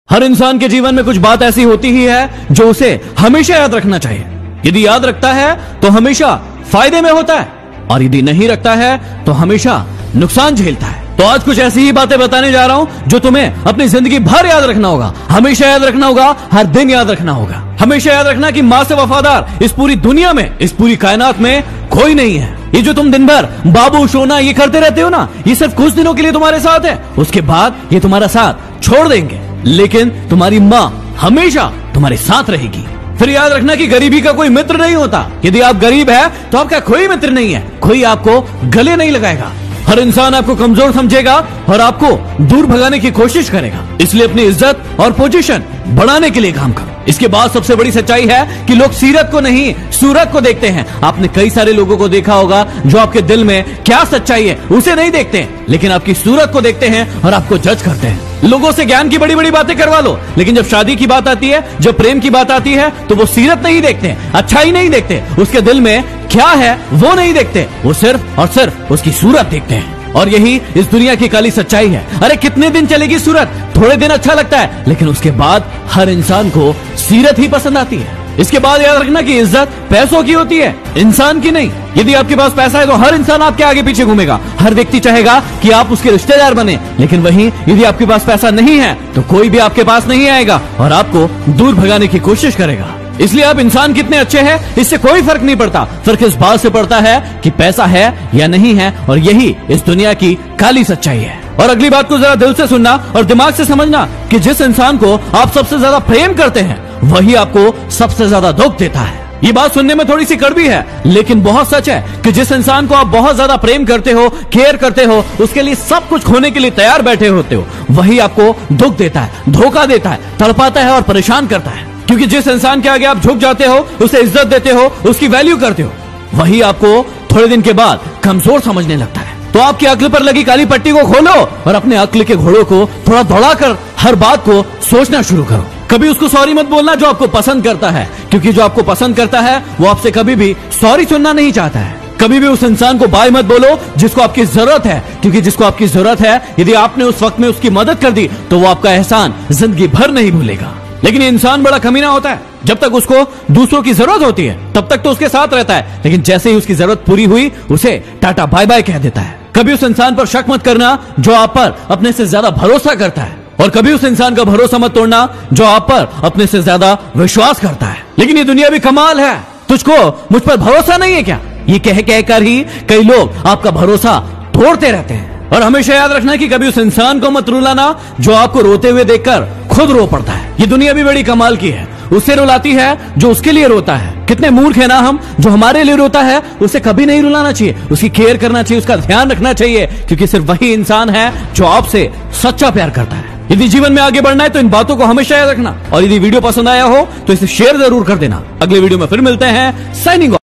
हर इंसान के जीवन में कुछ बात ऐसी होती ही है जो उसे हमेशा याद रखना चाहिए। यदि याद रखता है तो हमेशा फायदे में होता है, और यदि नहीं रखता है तो हमेशा नुकसान झेलता है। तो आज कुछ ऐसी ही बातें बताने जा रहा हूं जो तुम्हें अपनी जिंदगी भर याद रखना होगा, हमेशा याद रखना होगा, हर दिन याद रखना होगा। हमेशा याद रखना कि मां से वफादार इस पूरी दुनिया में, इस पूरी कायनात में कोई नहीं है। ये जो तुम दिन भर बाबू सोना ये करते रहते हो ना, ये सिर्फ कुछ दिनों के लिए तुम्हारे साथ है, उसके बाद ये तुम्हारा साथ छोड़ देंगे। लेकिन तुम्हारी माँ हमेशा तुम्हारे साथ रहेगी। फिर याद रखना कि गरीबी का कोई मित्र नहीं होता। यदि आप गरीब है तो आपका कोई मित्र नहीं है, कोई आपको गले नहीं लगाएगा। हर इंसान आपको कमजोर समझेगा और आपको दूर भगाने की कोशिश करेगा। इसलिए अपनी इज्जत और पोजीशन बढ़ाने के लिए काम करो। इसके बाद सबसे बड़ी सच्चाई है कि लोग सीरत को नहीं सूरत को देखते हैं। आपने कई सारे लोगों को देखा होगा जो आपके दिल में क्या सच्चाई है उसे नहीं देखते, लेकिन आपकी सूरत को देखते हैं और आपको जज करते हैं। लोगों से ज्ञान की बड़ी बड़ी बातें करवा लो, लेकिन जब शादी की बात आती है, जब प्रेम की बात आती है, तो वो सीरत नहीं देखते, अच्छाई नहीं देखते, उसके दिल में क्या है वो नहीं देखते, वो सिर्फ और सिर्फ उसकी सूरत देखते हैं। और यही इस दुनिया की काली सच्चाई है। अरे कितने दिन चलेगी सूरत, थोड़े दिन अच्छा लगता है, लेकिन उसके बाद हर इंसान को सीरत ही पसंद आती है। इसके बाद याद रखना कि इज्जत पैसों की होती है, इंसान की नहीं। यदि आपके पास पैसा है तो हर इंसान आपके आगे पीछे घूमेगा, हर व्यक्ति चाहेगा कि आप उसके रिश्तेदार बने। लेकिन वहीं यदि आपके पास पैसा नहीं है तो कोई भी आपके पास नहीं आएगा और आपको दूर भगाने की कोशिश करेगा। इसलिए आप इंसान कितने अच्छे हैं इससे कोई फर्क नहीं पड़ता, फर्क इस बात से पड़ता है कि पैसा है या नहीं है, और यही इस दुनिया की काली सच्चाई है। और अगली बात को जरा दिल से सुनना और दिमाग से समझना कि जिस इंसान को आप सबसे ज्यादा प्रेम करते हैं वही आपको सबसे ज्यादा दुख देता है। ये बात सुनने में थोड़ी सी कड़वी है, लेकिन बहुत सच है कि जिस इंसान को आप बहुत ज्यादा प्रेम करते हो, केयर करते हो, उसके लिए सब कुछ खोने के लिए तैयार बैठे होते हो, वही आपको दुख देता है, धोखा देता है, तड़पाता है और परेशान करता है। क्योंकि जिस इंसान के आगे आप झुक जाते हो, उसे इज्जत देते हो, उसकी वैल्यू करते हो, वही आपको थोड़े दिन के बाद कमजोर समझने लगता है। तो आपकी अक्ल पर लगी काली पट्टी को खोलो और अपने अक्ल के घोड़ों को थोड़ा दौड़ाकर हर बात को सोचना शुरू करो। कभी उसको सॉरी मत बोलना जो आपको पसंद करता है, क्योंकि जो आपको पसंद करता है वो आपसे कभी भी सॉरी सुनना नहीं चाहता है। कभी भी उस इंसान को बाय मत बोलो जिसको आपकी जरूरत है, क्योंकि जिसको आपकी जरूरत है यदि आपने उस वक्त में उसकी मदद कर दी तो वो आपका एहसान जिंदगी भर नहीं भूलेगा। लेकिन इंसान बड़ा कमीना होता है, जब तक उसको दूसरों की जरूरत होती है तब तक तो उसके साथ रहता है, लेकिन जैसे ही उसकी जरूरत पूरी हुई उसे टाटा बाय बाय कह देता है। कभी उस इंसान पर शक मत करना जो आप पर अपने से ज्यादा भरोसा करता है, और कभी उस इंसान का भरोसा मत तोड़ना जो आप पर अपने से ज्यादा विश्वास करता है। लेकिन ये दुनिया भी कमाल है, तुझको मुझ पर भरोसा नहीं है क्या, ये कह कहकर ही कई लोग आपका भरोसा तोड़ते रहते हैं। और हमेशा याद रखना कि कभी उस इंसान को मत रुलाना जो आपको रोते हुए देखकर खुद रो पड़ता है। ये दुनिया भी बड़ी कमाल की है, उससे रुलाती है जो उसके लिए रोता है। कितने मूर्ख है ना हम, जो हमारे लिए रोता है उसे कभी नहीं रुलाना चाहिए, उसकी केयर करना चाहिए, उसका ध्यान रखना चाहिए, क्योंकि सिर्फ वही इंसान है जो आपसे सच्चा प्यार करता है। यदि जीवन में आगे बढ़ना है तो इन बातों को हमेशा याद रखना, और यदि वीडियो पसंद आया हो तो इसे शेयर जरूर कर देना। अगले वीडियो में फिर मिलते हैं, साइनिंग ऑफ।